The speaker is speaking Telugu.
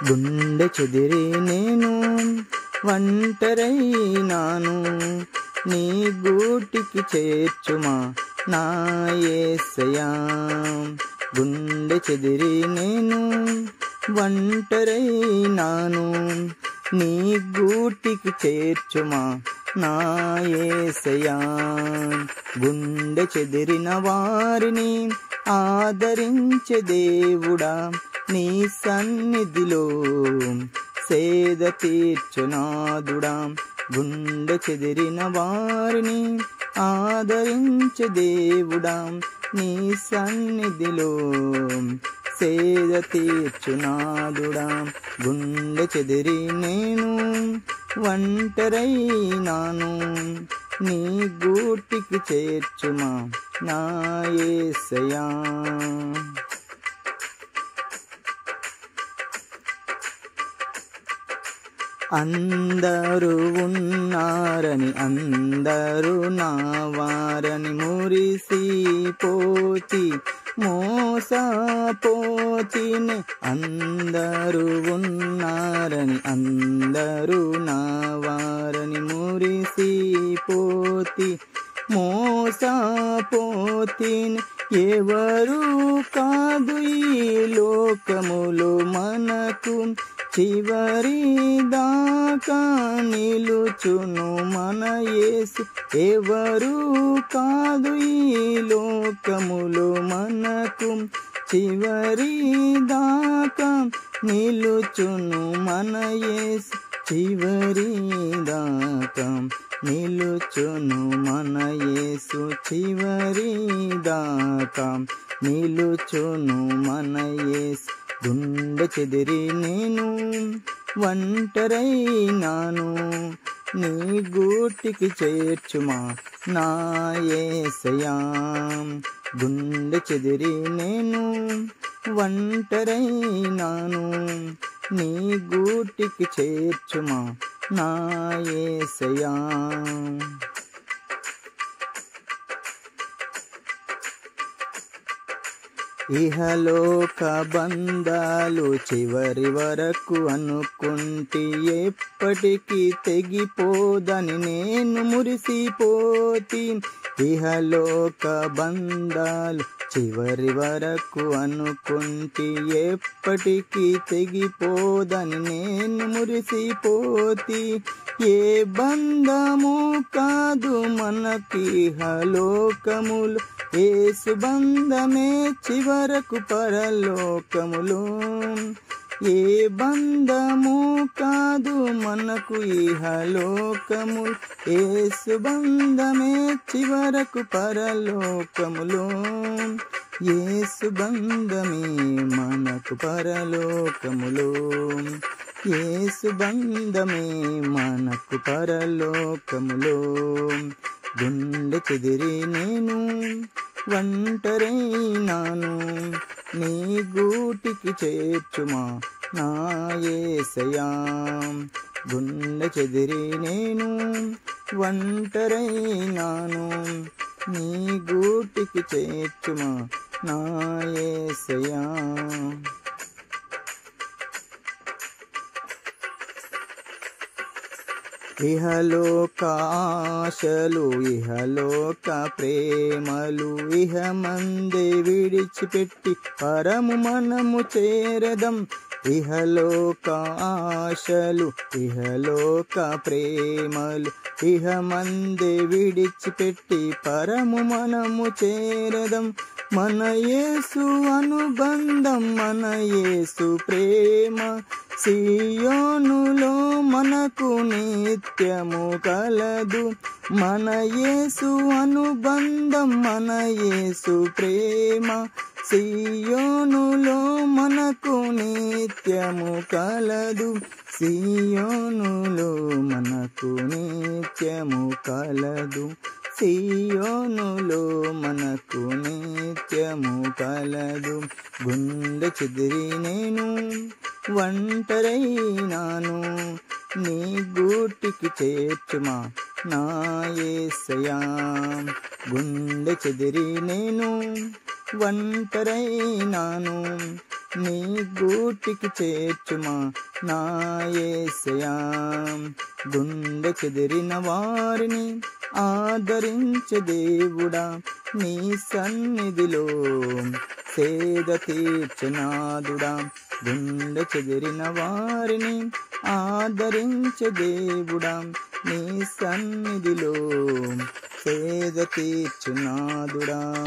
గుండె చెదిరి నేను ఒంటరైనాను, నీ గూటికి చేర్చుమా నా యేసయ్యా. గుండె చెదిరి నేను ఒంటరైనాను, నీ గూటికి చేర్చుమా నా యేసయ్యా. గుండె చెదిరిన వారిని ఆదరించే దేవుడా, నీ సన్నిధిలో సేద తీర్చునాదుడా. గుండె చెదిరిన వారిని ఆదరించే దేవుడా, నీ సన్నిధిలో సేద తీర్చునాదుడా. గుండె చెదిరి నేను ఒంటరైనాను, నీ గూటికి చేర్చుమా నా యేసయ్యా. అందరూ ఉన్నారని అందరూ నా వారని మురిసిపోతి మోసపోతినే. అందరూ ఉన్నారని అందరూ నా వారని మురిసిపోతి మోసపోతినే. ఎవరు కాదు ఈ లోకములో మనకు చివరి దాకా నిలుచును మన యేసు. ఎవరు కాదు ఈ లోకములో మనకు చివరి దాకా నిలుచును మన యేసు. చివరి దాకా నిలుచును మన యేసు, చివరి దాకా నిలుచును మన యేసు. గుండె చెదిరి నేను ఒంటరైనాను, నీ గూటికి చేర్చుమా నా యేసయ్యా. గుండె చెదిరి నేను ఒంటరైనాను, నీ గూటికి చేర్చుమా నా యేసయ్యా. ఇహలోక బంధాలు చివరి వరకు అనుకుంటే ఎప్పటికీ తెగిపోదని నేను మురిసిపోతి. ఇహలోక బంధాలు చివరి వరకు అనుకుంటే ఎప్పటికీ తెగిపోదని నేను మురిసిపోతి. ఏ బంధము కాదు మనకిహలోకములు, యేసు బంధమే చివరకు పరలోకములో. ఏ బంధము కాదు మనకు ఇహలోకములు, యేసు బంధమే చివరకు పరలోకములో. యేసు బంధమే మనకు పరలోకములో, యేసు బంధమే మనకు పరలోకములో. గుండె చెదిరి నేను ఒంటరైనాను, నీ గూటికి చేర్చుమా నా యేసయ్యా. గుండె చెదిరి నేను ఒంటరైనాను, నీ గూటికి చేర్చుమా నా యేసయ్యా. ఇహలోక ఆశలు ఇహలోక ప్రేమలు ఇహమందే విడిచిపెట్టి పరము మనము చేరదం. ఇహలోక ఆశలు ఇహలోక ప్రేమలు ఇహమందే విడిచిపెట్టి పరము మనము చేరదం. మన యేసు అనుబంధం మన యేసు ప్రేమ సియోనులో మనకు నిత్యము కలదు. మన యేసు అనుబంధం మన యేసు ప్రేమ సియోనులో మనకు నిత్యము కలదు. సియోనులో మనకు నిత్యము కలదు. సియోనులో మనకు నిత్యము కలదు. గుండె చెదిరి నేను ఒంటరైనాను, నీ గూటికి చేర్చుమా నా యేసయ్యా. గుండె చెదిరి నేను ఒంటరైనాను, నీ గూటికి చేర్చుమా నా యేసయ్యా. గుండె చెదిరిన వారిని ఆదరించే దేవుడా, నీ సన్నిధిలో సేద తీర్చనాదుడా. గుండె చెదిరిన వారిని ఆదరించే దేవుడా, నీ సన్నిధిలో సేద తీర్చునాదుడా.